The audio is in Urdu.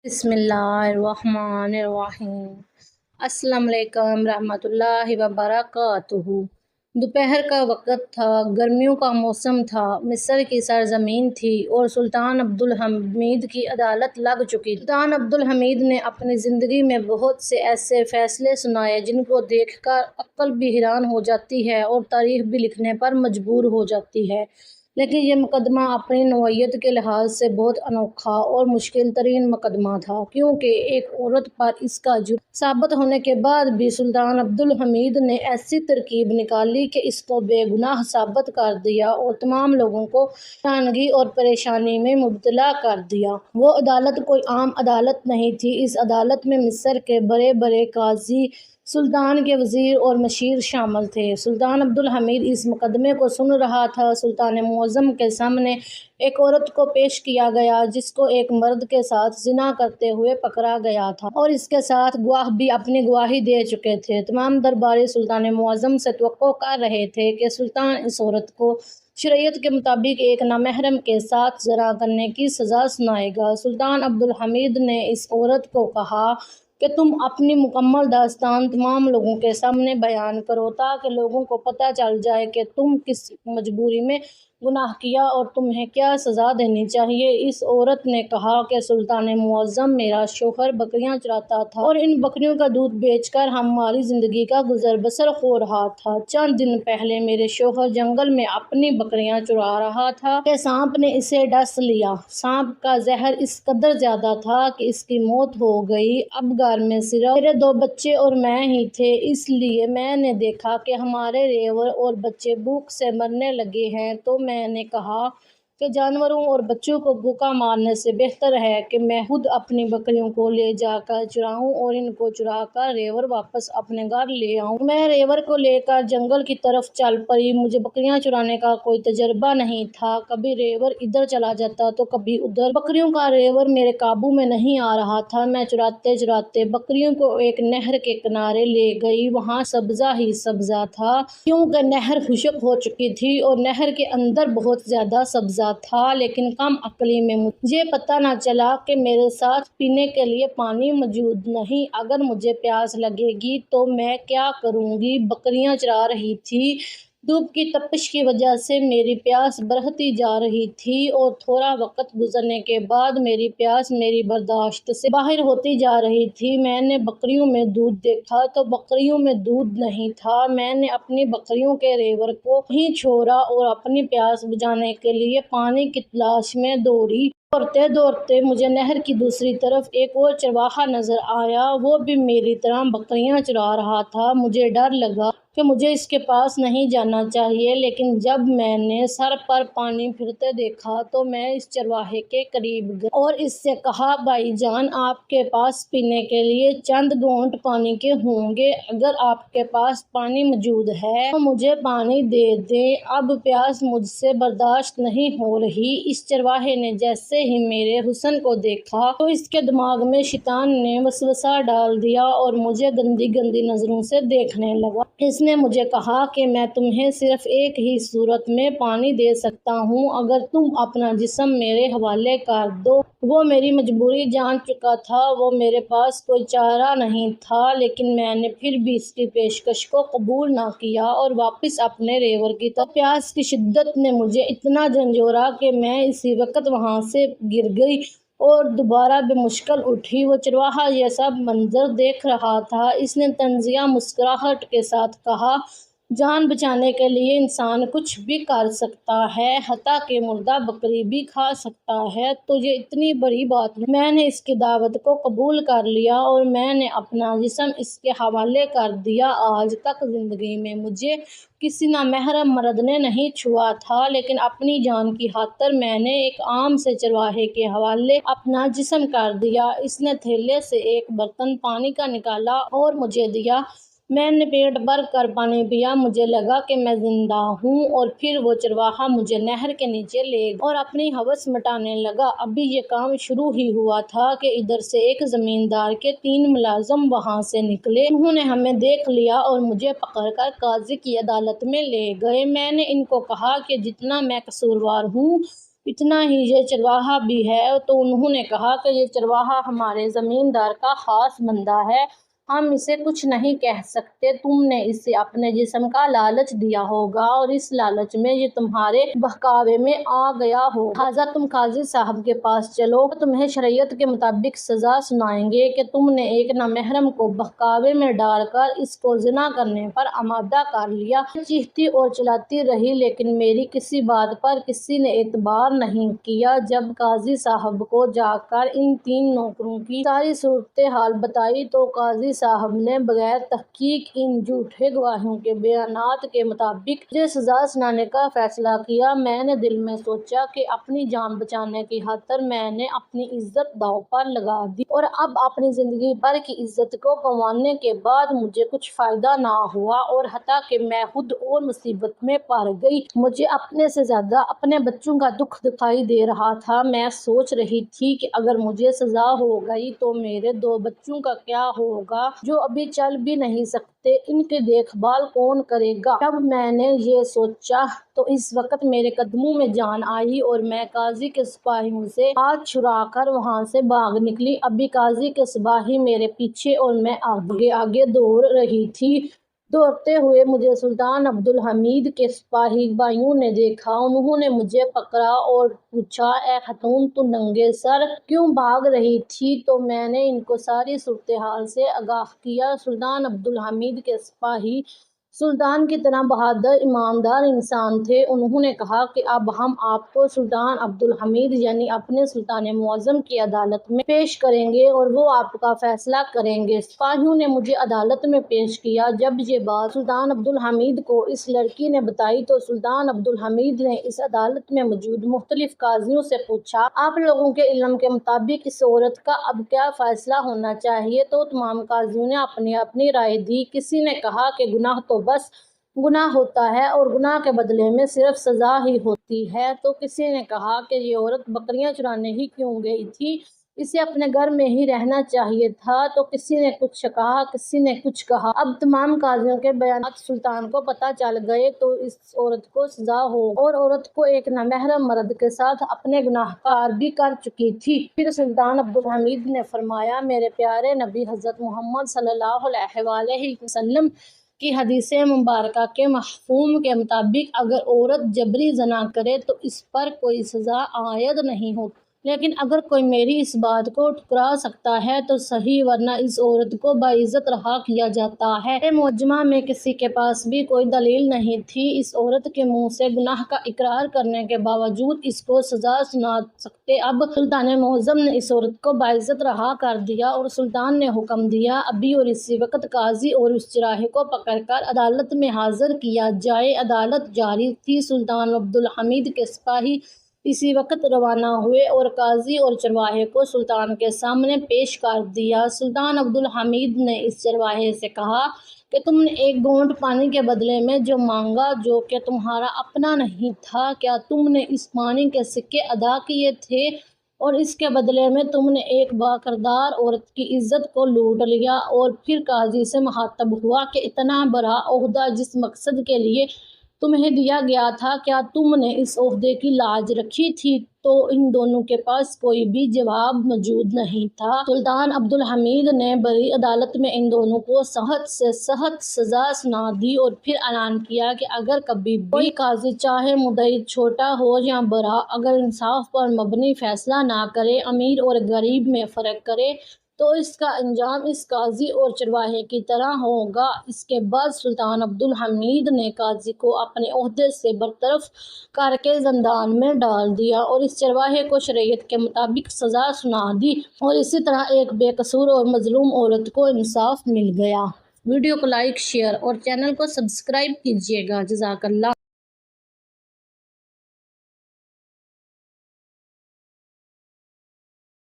بسم اللہ الرحمن الرحیم۔ السلام علیکم رحمۃ اللہ وبرکاتہ۔ دوپہر کا وقت تھا، گرمیوں کا موسم تھا، مصر کی سرزمین تھی اور سلطان عبدالحمید کی عدالت لگ چکی تھی۔ سلطان عبدالحمید نے اپنی زندگی میں بہت سے ایسے فیصلے سنائے جن کو دیکھ کر عقل بھی حیران ہو جاتی ہے اور تاریخ بھی لکھنے پر مجبور ہو جاتی ہے، لیکن یہ مقدمہ اپنی نوعیت کے لحاظ سے بہت انوکھا اور مشکل ترین مقدمہ تھا، کیونکہ ایک عورت پر اس کا جرم ثابت ہونے کے بعد بھی سلطان عبدالحمید نے ایسی ترکیب نکالی کہ اس کو بے گناہ ثابت کر دیا اور تمام لوگوں کو حیرانگی اور پریشانی میں مبتلا کر دیا۔ وہ عدالت کوئی عام عدالت نہیں تھی، اس عدالت میں مصر کے بڑے بڑے قاضی، سلطان کے وزیر اور مشیر شامل تھے۔ سلطان عبدالحمید اس مقدمے کو سن رہا تھا۔ سلطان معظم کے سامنے ایک عورت کو پیش کیا گیا جس کو ایک مرد کے ساتھ زنا کرتے ہوئے پکڑا گیا تھا اور اس کے ساتھ گواہ بھی اپنی گواہی دے چکے تھے۔ تمام درباری سلطان معظم سے توقع کر رہے تھے کہ سلطان اس عورت کو شریعت کے مطابق ایک نامحرم کے ساتھ زنا کرنے کی سزا سنائے گا۔ سلطان عبدالحمید نے اس عورت کو کہا کہ تم اپنی مکمل داستان تمام لوگوں کے سامنے بیان کرو تاکہ لوگوں کو پتہ چل جائے کہ تم کس مجبوری میں گناہ کیا اور تمہیں کیا سزا دینی چاہیے۔ اس عورت نے کہا کہ سلطان معظم، میرا شوہر بکریاں چراتا تھا اور ان بکریوں کا دودھ بیچ کر ہماری زندگی کا گزر بسر ہو رہا تھا۔ چند دن پہلے میرے شوہر جنگل میں اپنی بکریاں چرا رہا تھا کہ سانپ نے اسے ڈس لیا۔ سانپ کا زہر اس قدر زیادہ تھا کہ اس کی موت ہو گئی۔ اب گھر میں صرف میرے 2 بچے اور میں ہی تھے، اس لیے میں نے دیکھا کہ ہمارے ریور اور بچے بھوک سے مرنے لگے ہیں، تو میں نے کہا کہ جانوروں اور بچوں کو بھوکا مارنے سے بہتر ہے کہ میں خود اپنی بکریوں کو لے جا کر چراؤں اور ان کو چرا کر ریور واپس اپنے گھر لے آؤں۔ میں ریور کو لے کر جنگل کی طرف چل پڑی۔ مجھے بکریاں چرانے کا کوئی تجربہ نہیں تھا، کبھی ریور ادھر چلا جاتا تو کبھی ادھر۔ بکریوں کا ریور میرے قابو میں نہیں آ رہا تھا۔ میں چراتے چراتے بکریوں کو ایک نہر کے کنارے لے گئی، وہاں سبزہ ہی سبزہ تھا کیونکہ نہر خشک ہو چکی تھی اور نہر کے اندر بہت زیادہ سبزہ تھا، لیکن کم عقلی میں مجھے پتہ نہ چلا کہ میرے ساتھ پینے کے لیے پانی موجود نہیں۔ اگر مجھے پیاس لگے گی تو میں کیا کروں گی؟ بکریاں چرا رہی تھی، دھوپ کی تپش کی وجہ سے میری پیاس بڑھتی جا رہی تھی اور تھوڑا وقت گزرنے کے بعد میری پیاس میری برداشت سے باہر ہوتی جا رہی تھی۔ میں نے بکریوں میں دودھ دیکھا تو بکریوں میں دودھ نہیں تھا۔ میں نے اپنی بکریوں کے ریور کو وہیں چھوڑا اور اپنی پیاس بجھانے کے لیے پانی کی تلاش میں دوڑی۔ دوڑتے دوڑتے مجھے نہر کی دوسری طرف ایک اور چرواہا نظر آیا، وہ بھی میری طرح بکریاں چرا رہا تھا۔ مجھے ڈر لگا کہ مجھے اس کے پاس نہیں جانا چاہیے، لیکن جب میں نے سر پر پانی پھرتے دیکھا تو میں اس چرواہے کے قریب گئی اور اس سے کہا، بھائی جان، آپ کے پاس پینے کے لیے چند گھونٹ پانی کے ہوں گے؟ اگر آپ کے پاس پانی موجود ہے تو مجھے پانی دے دیں، اب پیاس مجھ سے برداشت نہیں ہو رہی۔ اس چرواہے نے جیسے ہی میرے حسن کو دیکھا تو اس کے دماغ میں شیطان نے وسوسہ ڈال دیا اور مجھے گندی گندی نظروں سے دیکھنے لگا۔ اس نے مجھے کہا کہ میں تمہیں صرف ایک ہی صورت میں پانی دے سکتا ہوں، اگر تم اپنا جسم میرے حوالے کر دو۔ وہ میری مجبوری جان چکا تھا، وہ میرے پاس کوئی چارہ نہیں تھا، لیکن میں نے پھر بھی اس کی پیشکش کو قبول نہ کیا اور واپس اپنے ریور کی طرف۔ پیاس کی شدت نے مجھے اتنا جھنجھوڑا کہ میں اسی وقت وہاں سے گر گئی اور دوبارہ بمشکل اٹھی۔ وہ چرواہا یہ سب منظر دیکھ رہا تھا۔ اس نے طنزیہ مسکراہٹ کے ساتھ کہا، جان بچانے کے لیے انسان کچھ بھی کر سکتا ہے، حتیٰ کہ مردہ بکری بھی کھا سکتا ہے، تو یہ اتنی بڑی بات نہیں۔ میں نے اس کی دعوت کو قبول کر لیا اور میں نے اپنا جسم اس کے حوالے کر دیا۔ آج تک زندگی میں مجھے کسی نامحرم مرد نے نہیں چھوا تھا، لیکن اپنی جان کی خاطر میں نے ایک عام سے چرواہے کے حوالے اپنا جسم کر دیا۔ اس نے تھیلے سے ایک برتن پانی کا نکالا اور مجھے دیا۔ میں نے پیٹ بھر کر پانی پیا، مجھے لگا کہ میں زندہ ہوں، اور پھر وہ چرواہا مجھے نہر کے نیچے لے گیا اور اپنی ہوس مٹانے لگا۔ ابھی یہ کام شروع ہی ہوا تھا کہ ادھر سے ایک زمیندار کے 3 ملازم وہاں سے نکلے۔ انہوں نے ہمیں دیکھ لیا اور مجھے پکڑ کر قاضی کی عدالت میں لے گئے۔ میں نے ان کو کہا کہ جتنا میں قصوروار ہوں اتنا ہی یہ چرواہا بھی ہے۔ تو انہوں نے کہا کہ یہ چرواہا ہمارے زمیندار کا خاص بندہ ہے، ہم اسے کچھ نہیں کہہ سکتے۔ تم نے اسے اپنے جسم کا لالچ دیا ہوگا اور اس لالچ میں یہ تمہارے بہکاوے میں آ گیا ہو، لہٰذا تم قاضی صاحب کے پاس چلو، وہ تمہیں شریعت کے مطابق سزا سنائیں گے کہ تم نے ایک نامحرم کو بہکاوے میں ڈال کر اس کو زنا کرنے پر آمادہ کر لیا۔ میں چیختی اور چلاتی رہی لیکن میری کسی بات پر کسی نے اعتبار نہیں کیا۔ جب قاضی صاحب کو جا کر ان تین نوکروں کی ساری صورتحال بتائی تو قاضی صاحب نے بغیر تحقیق ان جھوٹے گواہوں کے بیانات کے مطابق مجھے سزا سنانے کا فیصلہ کیا۔ میں نے دل میں سوچا کہ اپنی جان بچانے کی خاطر میں نے اپنی عزت داؤ پر لگا دی اور اب اپنی زندگی بھر کی عزت کو گنوانے کے بعد مجھے کچھ فائدہ نہ ہوا اور حتیٰ کہ میں خود اور مصیبت میں پڑ گئی۔ مجھے اپنے سے زیادہ اپنے بچوں کا دکھ دکھائی دے رہا تھا۔ میں سوچ رہی تھی کہ اگر مجھے سزا ہو گئی تو میرے دو بچوں کا کیا ہوگا جو ابھی چل بھی نہیں سکتے، ان کی دیکھ بھال کون کرے گا؟ جب میں نے یہ سوچا تو اس وقت میرے قدموں میں جان آئی اور میں قاضی کے سپاہیوں سے ہاتھ چھڑا کر وہاں سے بھاگ نکلی۔ ابھی قاضی کے سپاہی میرے پیچھے اور میں آگے آگے دوڑ رہی تھی۔ دوڑتے ہوئے مجھے سلطان عبدالحمید کے سپاہی بھائیوں نے دیکھا۔ انہوں نے مجھے پکڑا اور پوچھا، اے خاتون، تو ننگے سر کیوں بھاگ رہی تھی؟ تو میں نے ان کو ساری صورتحال سے آگاہ کیا۔ سلطان عبدالحمید کے سپاہی سلطان کی طرح بہادر ایماندار انسان تھے۔ انہوں نے کہا کہ اب ہم آپ کو سلطان عبدالحمید یعنی اپنے سلطان معظم کی عدالت میں پیش کریں گے اور وہ آپ کا فیصلہ کریں گے۔ سپاہیوں نے مجھے عدالت میں پیش کیا۔ جب یہ بات سلطان عبدالحمید کو اس لڑکی نے بتائی تو سلطان عبدالحمید نے اس عدالت میں موجود مختلف قاضیوں سے پوچھا، آپ لوگوں کے علم کے مطابق اس عورت کا اب کیا فیصلہ ہونا چاہیے؟ تو تمام قاضیوں نے اپنی اپنی رائے دی۔ کسی نے کہا کہ گناہ تو بس گناہ ہوتا ہے اور گناہ کے بدلے میں صرف سزا ہی ہوتی ہے۔ تو کسی نے کہا کہ یہ عورت بکریاں چرانے ہی کیوں گئی تھی، اسے اپنے گھر میں ہی رہنا چاہیے تھا۔ تو کسی نے کچھ کہا، کسی نے کچھ کہا۔ اب تمام قاضیوں کے بیانات سلطان کو پتہ چل گئے تو اس عورت کو سزا ہو اور عورت کو ایک نامحرم مرد کے ساتھ اپنے گناہ کا اقرار بھی کر چکی تھی۔ پھر سلطان عبدالحمید نے فرمایا، میرے پیارے نبی حضرت محمد صلی اللہ علیہ وآلہ وسلم کی حدیث مبارکہ کے مفہوم کے مطابق اگر عورت جبری زنا کرے تو اس پر کوئی سزا عائد نہیں ہوتی، لیکن اگر کوئی میری اس بات کو ٹھکرا سکتا ہے تو صحیح، ورنہ اس عورت کو باعزت رہا کیا جاتا ہے۔ میرے معجمہ میں کسی کے پاس بھی کوئی دلیل نہیں تھی۔ اس عورت کے منہ سے گناہ کا اقرار کرنے کے باوجود اس کو سزا سنا سکتے۔ اب سلطان معظم نے اس عورت کو باعزت رہا کر دیا اور سلطان نے حکم دیا، ابھی اور اسی وقت قاضی اور اس چراہے کو پکڑ کر عدالت میں حاضر کیا جائے۔ عدالت جاری تھی۔ سلطان عبدالحمید کے سپاہی اسی وقت روانہ ہوئے اور قاضی اور چرواہے کو سلطان کے سامنے پیش کر دیا۔ سلطان عبدالحمید نے اس چرواہے سے کہا کہ تم نے ایک گھونٹ پانی کے بدلے میں جو مانگا جو کہ تمہارا اپنا نہیں تھا، کیا تم نے اس پانی کے سکے ادا کیے تھے اور اس کے بدلے میں تم نے ایک باکردار عورت کی عزت کو لوٹ لیا؟ اور پھر قاضی سے مخاطب ہوا کہ اتنا بڑا عہدہ جس مقصد کے لیے تمہیں دیا گیا تھا، کیا تم نے اس عہدے کی لاج رکھی تھی؟ تو ان دونوں کے پاس کوئی بھی جواب موجود نہیں تھا۔ سلطان عبدالحمید نے بڑی عدالت میں ان دونوں کو سخت سے سخت سزا سنا دی اور پھر اعلان کیا کہ اگر کبھی بھی کوئی قاضی چاہے مدعی چھوٹا ہو یا بڑا، اگر انصاف پر مبنی فیصلہ نہ کرے، امیر اور غریب میں فرق کرے، تو اس کا انجام اس قاضی اور چرواہے کی طرح ہوگا۔ اس کے بعد سلطان عبدالحمید نے قاضی کو اپنے عہدے سے برطرف کر کے زندان میں ڈال دیا اور اس چرواہے کو شریعت کے مطابق سزا سنا دی اور اسی طرح ایک بے قصور اور مظلوم عورت کو انصاف مل گیا۔ ویڈیو کو لائک، شیئر اور چینل کو سبسکرائب کیجیے گا۔ جزاک اللہ۔